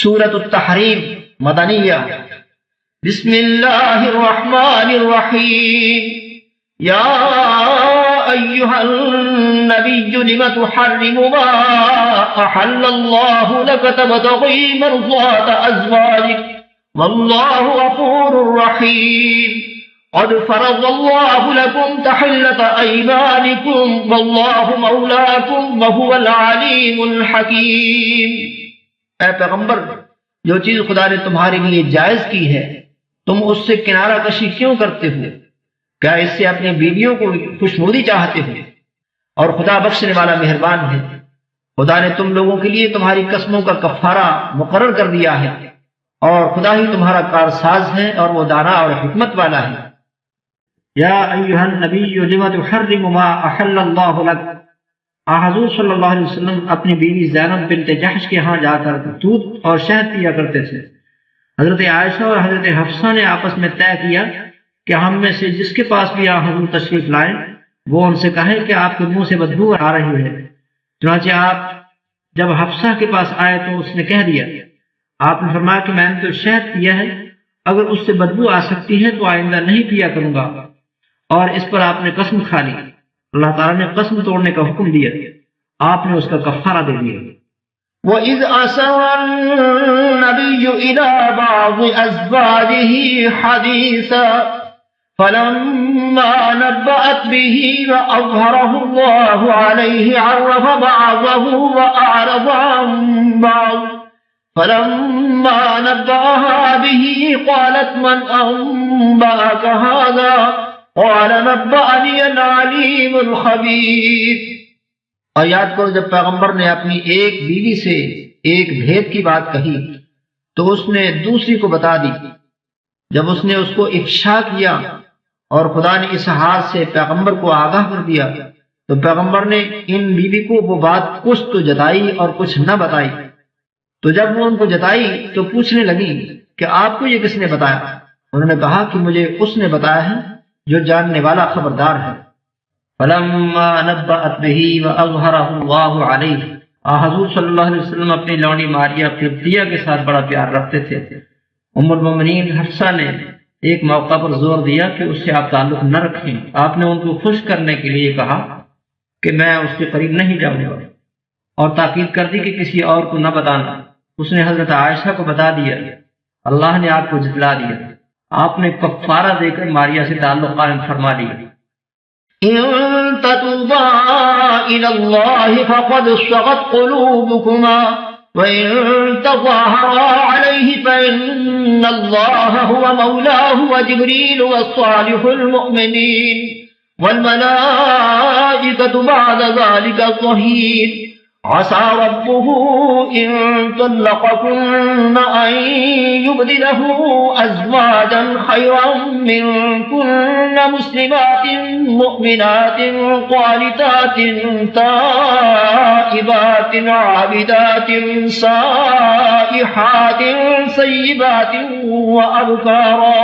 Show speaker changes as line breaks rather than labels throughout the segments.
سورۃ التحریم مدنیہ۔ بسم اللہ الرحمن الرحیم۔ یا ایھا النبی لم تحرم ما احل اللہ لک تبتغی مرضات ازواجک واللہ غفور رحیم۔ قد فرض اللہ لکم تحلۃ ایمانکم واللہ مولاکم وہو العلیم الحکیم۔ اے پیغمبر، جو چیز خدا نے تمہارے لیے جائز کی ہے تم اس سے کنارہ کشی کیوں کرتے ہو؟ کیا اس سے اپنی بیویوں کو خوشنودی چاہتے ہو؟ اور خدا بخشنے والا مہربان ہے۔ خدا نے تم لوگوں کے لیے تمہاری قسموں کا کفارہ مقرر کر دیا ہے، اور خدا ہی تمہارا کارساز ہے اور وہ دانا اور حکمت والا ہے۔ یا ایھا النبی لم تحرم ما احل اللہ لک۔ حضور صلی اللہ علیہ وسلم اپنی بیوی زینب بنت جحش کے ہاں جا کر دودھ اور شہد پیا کرتے تھے۔ حضرت عائشہ اور حضرت حفصہ نے آپس میں طے کیا کہ ہم میں سے جس کے پاس بھی حضور تشریف لائیں وہ ان سے کہے کہ آپ کے منہ سے بدبو آ رہی ہے۔ چنانچہ آپ جب حفصہ کے پاس آئے تو اس نے کہہ دیا۔ آپ نے فرمایا کہ میں نے تو شہد پیا ہے، اگر اس سے بدبو آ سکتی ہے تو آئندہ نہیں پیا کروں گا، اور اس پر آپ نے قسم کھا لی۔ اللہ تعالیٰ نے قسم توڑنے کا حکم دیا، آپ نے اس کا کفارہ دے دیا۔ وَإِذْ أَسَرَّ النَّبِيُّ إِلَىٰ بَعْضِ أَزْوَاجِهِ حَدِيثًا فَلَمَّا نَبَّأَتْ بِهِ وَأَظْهَرَهُ اللَّهُ عَلَيْهِ عَرَّفَ بَعْضَهُ وَأَعْرَضَ عَن بَعْضٍ فَلَمَّا نَبَّأَهَا بِهِ قَالَتْ مَنْ أَنبَأَكَ هَٰذَا قال نبأني العليم الخبير۔ اور یاد کرو جب پیغمبر نے اپنی ایک بیوی سے ایک بھید کی بات کہی تو اس نے دوسری کو بتا دی۔ جب اس نے اس کو افشا کیا اور خدا نے اس حال سے پیغمبر کو آگاہ کر دیا تو پیغمبر نے ان بیوی کو وہ بات کچھ تو جتائی اور کچھ نہ بتائی۔ تو جب وہ ان کو جتائی تو پوچھنے لگی کہ آپ کو یہ کس نے بتایا؟ انہوں نے کہا کہ مجھے اس نے بتایا ہے جو جاننے والا خبردار ہے۔ فلما نبأت به وأظهره الله عليه۔ حضور صلی اللہ علیہ وسلم اپنی لونڈی ماریہ قبطیہ کے ساتھ بڑا پیار رکھتے تھے۔ ام المومنین حفصہ نے ایک موقع پر زور دیا کہ اس سے آپ تعلق نہ رکھیں۔ آپ نے ان کو خوش کرنے کے لیے کہا کہ میں اس کے قریب نہیں جاؤں گا، اور تاکید کر دی کہ کسی اور کو نہ بتانا۔ اس نے حضرت عائشہ کو بتا دیا۔ اللہ نے آپ کو جتلا دیا۔ آپ نے کفارہ دے کر ماریہ سے تعلق قائم فرما لیا۔ ان تتوبا الى الله فقد صغت قلوبكما وان تظاهرا عليه فان الله هو مولاه وجبريل والصالح المؤمنين والملائكة بعد ذلك ظهير۔ عسى ربه إن طلقكن أن يبدله أزواجا خيرا منكن مسلمات مؤمنات قانتات تائبات عابدات سائحات ثيبات وأبكارا۔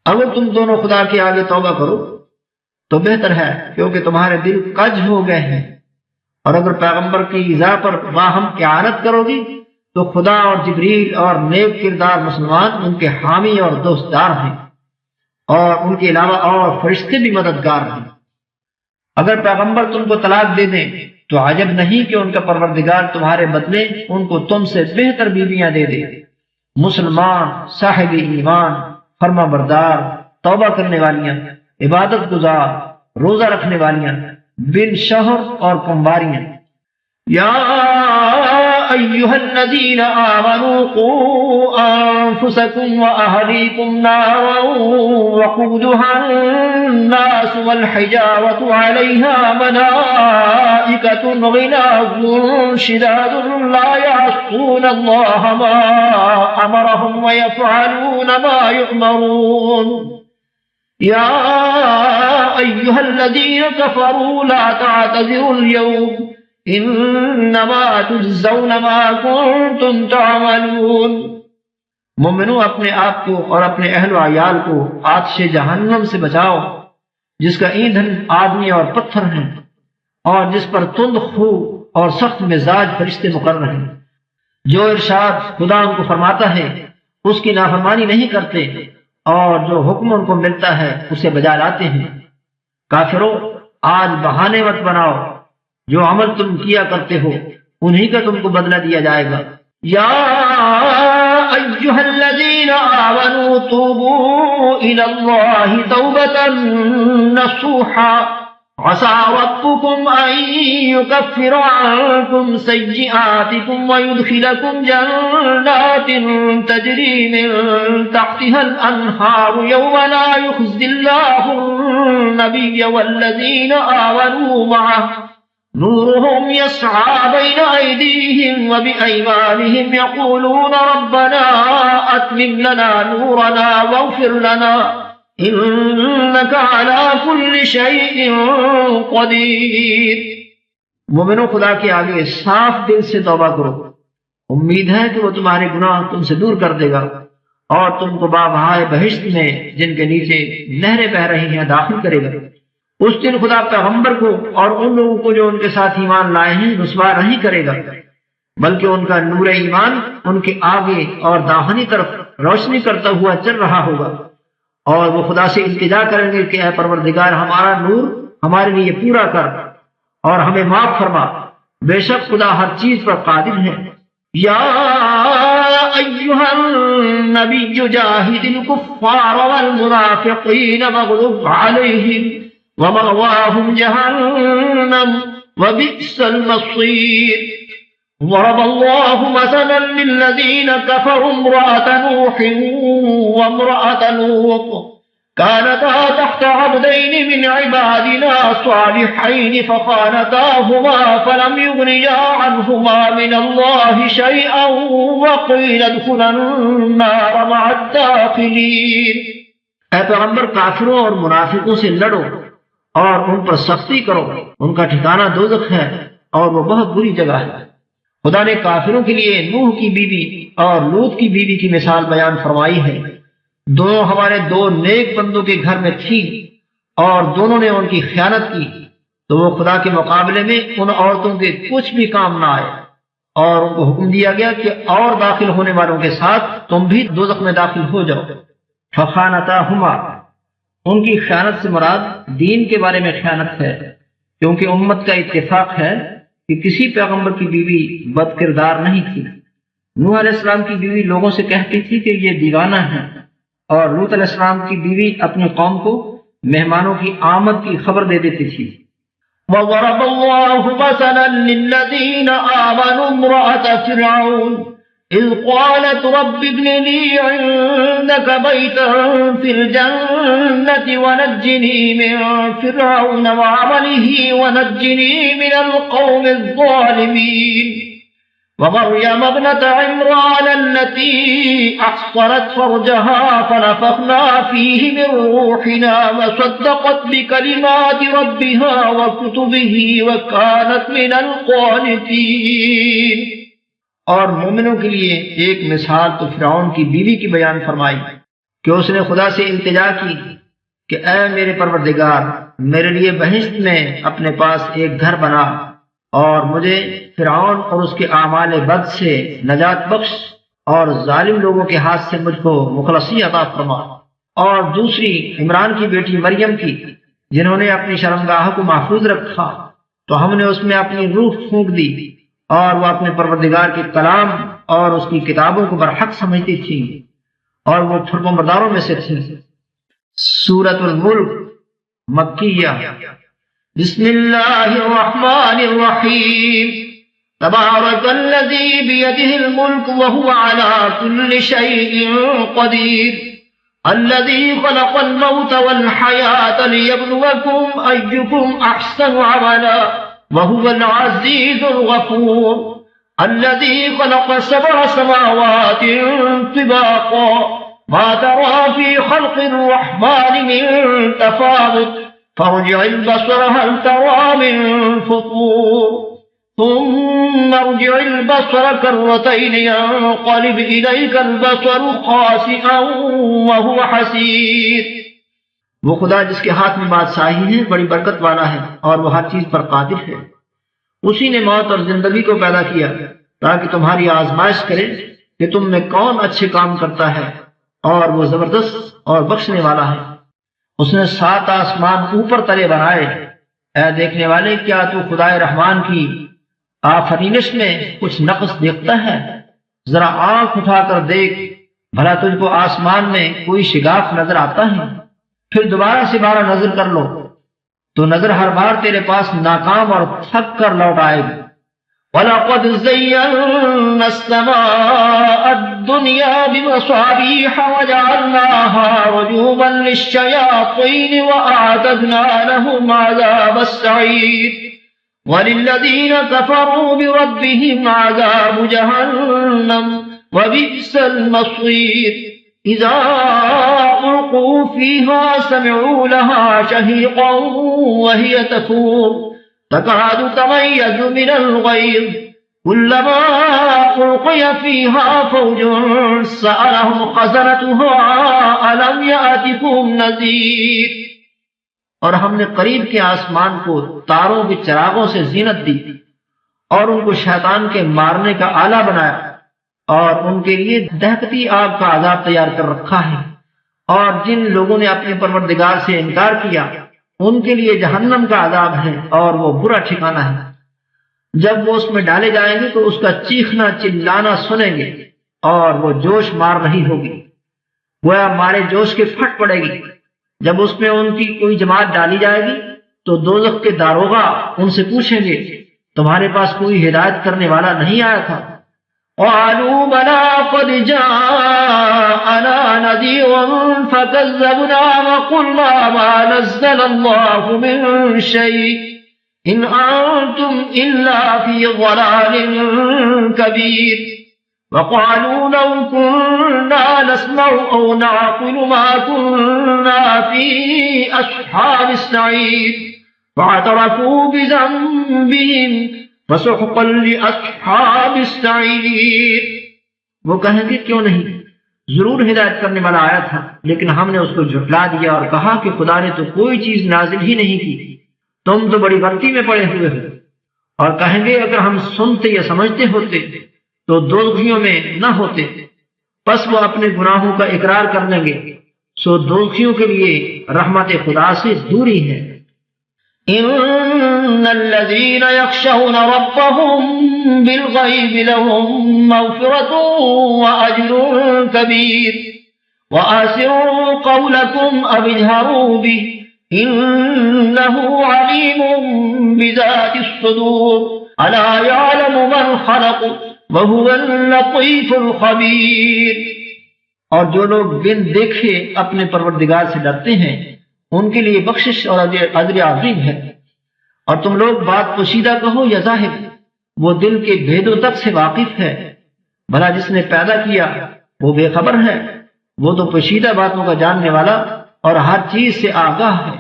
اگر تم دونوں خدا کے آگے توبہ کرو تو بہتر ہے، کیونکہ تمہارے دل کج ہو گئے ہیں، اور اگر پیغمبر کی ایذا پر باہم اعانت کرو گی تو خدا اور جبریل اور نیک کردار مسلمان ان کے حامی اور دوستدار ہیں، اور ان کے علاوہ اور فرشتے بھی مددگار ہیں۔ اگر پیغمبر تم کو طلاق دے دیں تو عجب نہیں کہ ان کا پروردگار تمہارے بدلے ان کو تم سے بہتر بیویاں دے دے، مسلمان، صاحب ایمان، فرما بردار، توبہ کرنے والیاں، عبادت گزار، روزہ رکھنے والیاں، بن شوہر اور کنواریاں۔ یا ایھا الذین آمنوا قوا انفسکم واہلیکم نارا وقودها الناس والحجارۃ علیہا ملائکۃ غلاظ شداد لا یعصون اللہ ما امرهم ویفعلون ما یؤمرون۔ یا ایھا الذین کفروا لا تعتذروا اليوم انما تجزون ما کنتم تعملون۔ مومنو، اپنے آپ کو اور اپنے اہل و عیال کو آتش جہنم سے بچاؤ جس کا ایندھن آدمی اور پتھر ہیں، اور جس پر تند خو اور سخت مزاج فرشتے مقرر ہیں۔ جو ارشاد خدا ان کو فرماتا ہے اس کی نافرمانی نہیں کرتے، اور جو حکم ان کو ملتا ہے اسے بجا لاتے ہیں۔ کافروں، آج بہانے مت بناؤ، جو عمل تم کیا کرتے ہو انہی کا تم کو بدلہ دیا جائے گا۔ یا ایھا الذین آمنوا توبوا الی اللہ توبۃ نصوحا عسى ربكم أن يكفر عنكم سيئاتكم ويدخلكم جنات تجري من تحتها الأنهار يوم لا يخزي الله النبي والذين آمنوا معه نورهم يسعى بين أيديهم وبأيمانهم يقولون ربنا أتمم لنا نورنا واغفر لنا انک علی کل شیء قدیر۔ مومنوں، خدا کے آگے صاف دل سے توبہ کرو، امید ہے کہ وہ تمہارے گناہ تم سے دور کر دے گا اور تم کو بابہائے بہشت میں جن کے نیچے نہریں بہہ رہی ہیں داخل کرے گا۔ اس دن خدا پیغمبر کو اور ان لوگوں کو جو ان کے ساتھ ایمان لائے ہیں رسوا نہیں کرے گا، بلکہ ان کا نور ایمان ان کے آگے اور داہنی طرف روشنی کرتا ہوا چل رہا ہوگا، اور وہ خدا سے التجا کریں گے کہ اے پروردگار ہمارا نور ہمارے لیے پورا کر اور ہمیں معاف فرما، بے شک خدا ہر چیز پر قادر ہے۔ یا ایھا النبی جاہد الکفار والمنافقین واغلظ علیہم ومأواہم جہنم وبئس المصیر۔ ضرب الله مثلا للذين كفروا امرأة نوح وامرأة لوط كانتا تحت عبدين من عبادنا صالحين فخانتاهما فلم يغنيا عنهما من الله شيئا وقيل ادخلا النار مع الداخلين۔ اے پیغمبر، کافروں اور منافقوں سے لڑو اور ان پر سختی کرو، ان کا ٹھکانہ دوزخ ہے اور وہ بہت بری جگہ ہے۔ خدا نے کافروں کے لیے نوح کی بیوی اور لوط کی بیوی کی مثال بیان فرمائی ہے۔ دونوں ہمارے دو نیک بندوں کے گھر میں تھیں اور دونوں نے ان کی خیانت کی، تو وہ خدا کے مقابلے میں ان عورتوں کے کچھ بھی کام نہ آئے، اور ان کو حکم دیا گیا کہ اور داخل ہونے والوں کے ساتھ تم بھی دوزخ میں داخل ہو جاؤ۔ فخانتاہما، ان کی خیانت سے مراد دین کے بارے میں خیانت ہے، کیونکہ امت کا اتفاق ہے کہ کسی پیغمبر کی بیوی بد کردار نہیں تھی۔ نوح علیہ السلام کی بیوی لوگوں سے کہتی تھی کہ یہ دیوانہ ہے، اور لوط علیہ السلام کی بیوی اپنی قوم کو مہمانوں کی آمد کی خبر دے دیتی تھی۔ وَضَرَبَ اللَّهُ مَثَلًا لِّلَّذِينَ آمَنُوا امْرَأَتَ فِرْعَوْنَ إِذْ قَالَتْ رَبِّ ابْنِ لِي عِندَكَ بَيْتًا فِي الْجَنَّةِ وَنَجِّنِي مِن فِرْعَوْنَ وَعَمَلِهِ وَنَجِّنِي مِنَ الْقَوْمِ الظَّالِمِينَ۔ ومريم ابنة عمران التي أحصنت فرجها فنفخنا فيه من روحنا وصدقت بكلمات ربها وكتبه وكانت من القانتين۔ اور مومنوں کے لیے ایک مثال تو فرعون کی بیوی کی بیان فرمائی کہ اس نے خدا سے التجا کی کہ اے میرے پروردگار، میرے لیے بہشت میں اپنے پاس ایک گھر بنا اور مجھے فرعون اور اس کے اعمال بد سے نجات بخش اور ظالم لوگوں کے ہاتھ سے مجھ کو مخلصی عطا فرما۔ اور دوسری عمران کی بیٹی مریم کی، جنہوں نے اپنی شرمگاہ کو محفوظ رکھا تو ہم نے اس میں اپنی روح پھونک دی، اور وہ اپنے پروردگار کے کلام اور اس کی کتابوں کو برحق سمجھتی تھی اور وہ فرمانبرداروں میں سے تھی۔ سورۃ الملک مکیہ۔ بسم اللہ الرحمن الرحیم۔ تبارک الذی بیدہ الملک وہو علی کل شیء قدیر، الذی خلق الموت والحیاة لیبلوکم ایکم احسن عملا وهو العزیز الغفور، الذي خلق سبع سماوات طباقا ما ترى في خلق الرحمن من تفاوت فارجع البصر هل ترى من فطور ثم ارجع البصر كرتين ينقلب إليك البصر خاسئا وهو حسير۔ وہ خدا جس کے ہاتھ میں بادشاہی ہے بڑی برکت والا ہے اور وہ ہر چیز پر قادر ہے۔ اسی نے موت اور زندگی کو پیدا کیا تاکہ تمہاری آزمائش کرے کہ تم میں کون اچھے کام کرتا ہے، اور وہ زبردست اور بخشنے والا ہے۔ اس نے 7 آسمان اوپر تلے بنائے۔ اے دیکھنے والے، کیا تو خدائے رحمان کی آفرینش میں کچھ نقص دیکھتا ہے؟ ذرا آنکھ اٹھا کر دیکھ، بھلا تجھ کو آسمان میں کوئی شگاف نظر آتا ہے؟ پھر دوبارہ سے بارہ نظر کر لو تو نظر ہر بار تیرے پاس ناکام اور تھک کر لوٹ آئے گی۔ وَلَقَدْ زَيَّنَّا السَّمَاءَ الدُّنْيَا بِمَصَابِيحَ وَجَعَلْنَاهَا رُجُومًا لِلشَّيَاطِينِ وَأَعْتَدْنَا لَهُمْ عَذَابَ السَّعِيرِ وَلِلَّذِينَ كَفَرُوا بِرَبِّهِمْ عَذَابُ جَهَنَّمَ وَبِئْسَ الْمَصِيرُ إِذَا أُلْقُوا فِيهَا سَمِعُوا لَهَا شَهِيقًا وَهِيَ تَفُورُ تكاد تميز من الغيظ كلما ألقي فيها فوج سألهم خزنتها ألم يأتكم نذير۔ اور ہم نے قریب کے آسمان کو تاروں کے چراغوں سے زینت دی اور ان کو شیطان کے مارنے کا آلہ بنایا، اور ان کے لیے دہکتی آگ کا عذاب تیار کر رکھا ہے، اور جن لوگوں نے اپنے پروردگار سے انکار کیا ان کے لیے جہنم کا عذاب ہے، اور وہ برا ٹھکانہ ہے۔ جب وہ اس میں ڈالے جائیں گے تو اس کا چیخنا چلانا سنیں گے، اور وہ جوش مار رہی ہوگی، گویا مارے جوش کے پھٹ پڑے گی۔ جب اس میں ان کی کوئی جماعت ڈالی جائے گی تو دوزخ کے داروغہ ان سے پوچھیں گے، تمہارے پاس کوئی ہدایت کرنے والا نہیں آیا تھا؟ قالوا بلى قد جاءنا نذير فكذبنا وقلنا ما نزل الله من شيء إن أنتم إلا في ضلال كبير وقالوا لو كنا نسمع أو نعقل ما كنا في أصحاب السعير فاعترفوا بذنبهم فسحقا لأصحاب السعير۔ وہ کہیں گے کیوں نہیں، ضرور ہدایت کرنے والا آیا تھا، لیکن ہم نے اس کو جھٹلا دیا اور کہا کہ خدا نے تو کوئی چیز نازل ہی نہیں کی، تم تو بڑی غلطی میں پڑے ہوئے ہو۔ اور کہیں گے اگر ہم سنتے یا سمجھتے ہوتے تو دوزخیوں میں نہ ہوتے۔ پس وہ اپنے گناہوں کا اقرار کر لیں گے، سو دوزخیوں کے لیے رحمت خدا سے دوری ہے۔
إن الذين يخشون ربهم بالغيب لهم مغفرة وأجر كبير وأسروا قولكم أو اجهروا به إنه عليم بذات الصدور ألا يعلم من خلق وهو اللطيف الخبير۔
اور جو لوگ بن دیکھے اپنے پروردگار سے ڈرتے ہیں ان کے لیے بخشش اور اجر عظیم ہے۔ اور تم لوگ بات پوشیدہ کہو یا ظاہر، وہ دل کے بھیدوں تک سے واقف ہے۔ بھلا جس نے پیدا کیا وہ بے خبر ہے، وہ تو پوشیدہ باتوں کا جاننے والا اور ہر چیز سے آگاہ ہے۔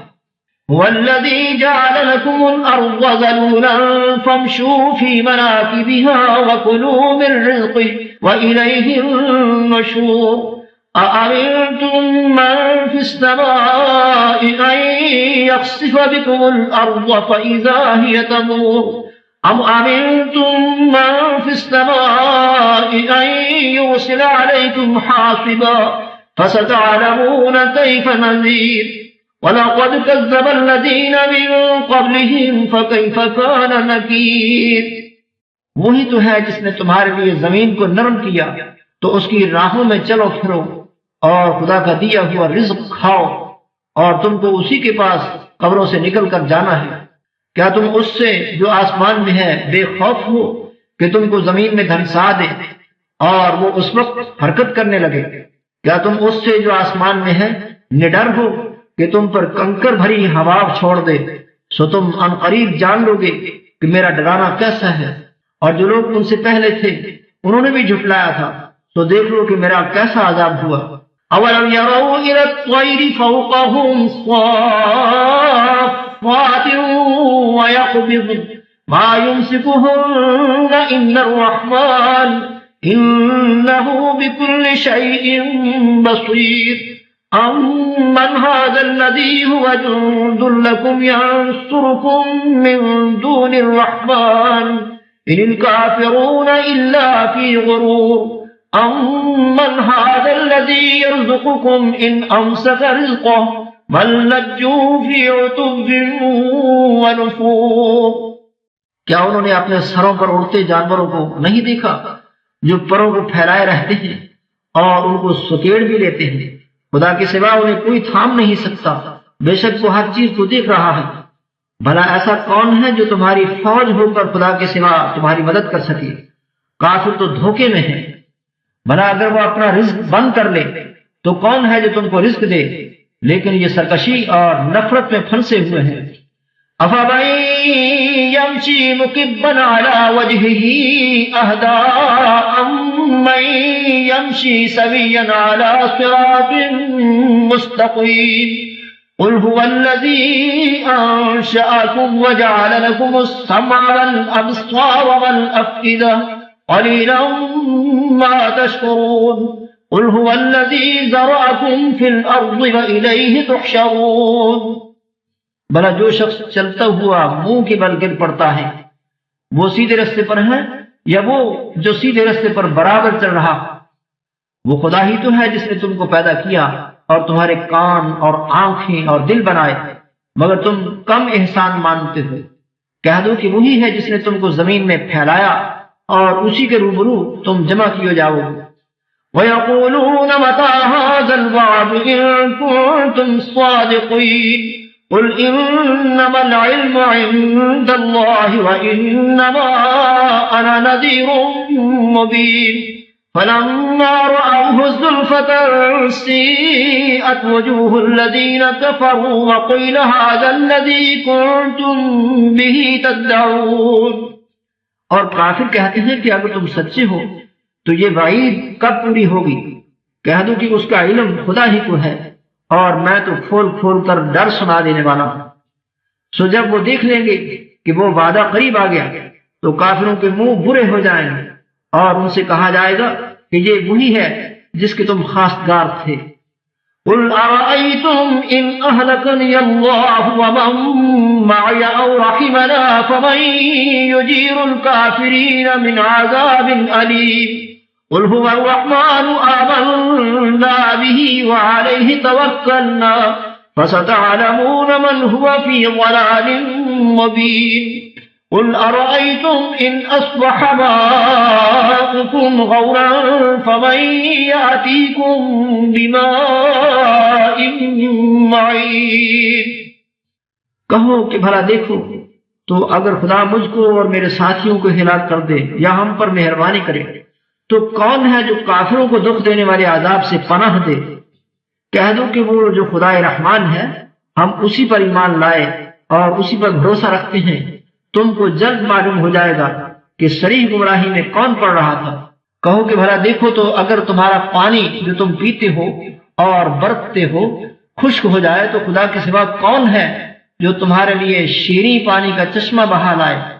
والذي جعل لكم الأرض ذلولا فامشوا في مناكبها وكلوا من رزقه وإليه النشور أأمنتم من في السماء أن يخسف بكم الأرض فإذا هي تمور أم أمنتم من في السماء أن يرسل عليكم حاصبا فستعلمون كيف نذير وَلَقَدْ كَذَّبَ الَّذِينَ مِن قَبْلِهِمْ فَكَيْفَ كَانَ نَكِيرِ۔
وہی تو ہے جس نے تمہارے لیے زمین کو نرم کیا تو اس کی راہوں میں چلو پھرو اور خدا کا دیا ہوا رزق کھاؤ، اور تم کو اسی کے پاس قبروں سے نکل کر جانا ہے۔ کیا تم اس سے جو آسمان میں ہے بے خوف ہو کہ تم کو زمین میں دھنسا دے اور وہ اس وقت حرکت کرنے لگے؟ کیا تم اس سے جو آسمان میں ہے نڈر ہو کہ تم پر کنکر بھری ہوا چھوڑ دے؟ سو تم ان قریب جان لو گے کہ میرا ڈرانا کیسا ہے۔ اور جو لوگ ان سے پہلے تھے انہوں نے بھی جھٹلایا تھا، تو دیکھ لو کہ میرا کیسا عذاب ہوا۔
اولم يروا الى الطير فوقهم صافات ويقبض ما يمسكهن الا الرحمن انه بكل شيء بصير أَمَّنْ هَذَا الَّذِي هُوَ جُندٌ لَكُمْ يَنصُرُكُم مِّن دُونِ الرَّحْمَٰنِ
ان الكافرون الا في غرور امن هذا الذي يرزقكم ان امسك رزقه بل لجوا في عتو ونفور۔ کیا انہوں نے اپنے سروں پر اڑتے جانوروں کو نہیں دیکھا جو پروں کو پھیلائے رہتے ہیں اور ان کو سکیڑ بھی لیتے ہیں؟ خدا کے سوا انہیں کوئی تھام نہیں سکتا، بے شک وہ ہر چیز کو دیکھ رہا ہے۔ بھلا ایسا کون ہے جو تمہاری فوج ہو کر خدا کے سوا تمہاری مدد کر سکے؟ کافر تو دھوکے میں ہے۔ بھلا اگر وہ اپنا رزق بند کر لے تو کون ہے جو تم کو رزق دے؟ لیکن یہ سرکشی اور نفرت میں پھنسے ہوئے ہیں۔ أَفَمَن يَمْشِي مُكِبًّا عَلَى وَجْهِهِ أَهْدَىٰ أَمَّن يَمْشِي سَوِيًّا عَلَىٰ صِرَاطٍ مُّسْتَقِيمٍ قُلْ هُوَ الَّذِي أَنشَأَكُمْ وَجَعَلَ لَكُمُ السَّمْعَ وَالْأَبْصَارَ وَالْأَفْئِدَةَ قَلِيلًا مَّا تَشْكُرُونَ قُلْ هُوَ الَّذِي زَرَعَكُمْ فِي الْأَرْضِ وَإِلَيْهِ تُحْشَرُونَ۔ بھلا جو شخص چلتا ہوا منہ کے بل گر پڑتا ہے وہ سیدھے رستے پر ہے یا وہ جو سیدھے رستے پر برابر چل رہا؟ وہ خدا ہی تو ہے جس نے تم کو پیدا کیا اور تمہارے کان اور آنکھیں اور دل بنائے، مگر تم کم احسان مانتے ہو۔ کہہ دو کہ وہی ہے جس نے تم کو زمین میں پھیلایا اور اسی کے روبرو تم جمع کیے جاؤ گے۔ وَيَقُولُونَ مَتَىٰ هَٰذَا الْوَعْدُ إِن كُنتُمْ صَادِقِينَ قُلْ إِنَّمَا الْعِلْمُ عِندَ اللَّهِ وَإِنَّمَا أَنَا نَذِيرٌ مُّبِينٌ فَلَمَّا رَأَوْهُ زُلْفَةً سِيئَتْ وُجُوهُ الَّذِينَ كَفَرُوا وَقِيلَ هَٰذَا الَّذِي كُنتُم بِهِ تَدَّعُونَ۔ اور کافر کہتے ہیں کہ اگر تم سچے ہو تو یہ وعید کب پوری ہوگی؟ کہہ دو کہ اس کا علم خدا ہی کو ہے اور میں تو کھول کھول کر ڈر سنا دینے والا ہوں۔ سو جب وہ دیکھ لیں گے کہ وہ وعدہ قریب آ گیا تو کافروں کے منہ برے ہو جائیں گے اور ان سے کہا جائے گا کہ یہ وہی ہے جس کے تم خواستگار تھے۔ قُلْ أَرَأَيْتُمْ إِنْ أَهْلَكَنِيَ اللَّهُ وَمَن مَّعِيَ أَوْ رَحِمَنَا فَمَن يُجِيرُ الْكَافِرِينَ مِنْ عَذَابٍ أَلِيمٍ قُلْ هُوَ الرَّحْمَٰنُ آمَنَّا بِهِ وَعَلَيْهِ تَوَكَّلْنَا فَسَتَعْلَمُونَ مَنْ هُوَ فِي ضَلَالٍ مُّبِينٍ قُلْ أَرَأَيْتُمْ إِنْ أَصْبَحَ مَاؤُكُمْ غَوْرًا فَمَن يَأْتِيكُم بِمَاءٍ مَّعِينٍ۔ کہو کہ بھلا دیکھو تو اگر خدا مجھ کو اور میرے ساتھیوں کو ہلاک کر دے یا ہم پر مہربانی کرے تو کون ہے جو کافروں کو دکھ دینے والے عذاب سے پناہ دے؟ کہہ دو کہ وہ جو خدا رحمان ہے ہم اسی پر ایمان لائے اور اسی پر بھروسہ رکھتے ہیں۔ تم کو جلد معلوم ہو جائے گا کہ صریح گمراہی میں کون پڑ رہا تھا۔ کہو کہ بھلا دیکھو تو اگر تمہارا پانی جو تم پیتے ہو اور برتتے ہو خشک ہو جائے تو خدا کے سوا کون ہے جو تمہارے لیے شیریں پانی کا چشمہ بہا لائے؟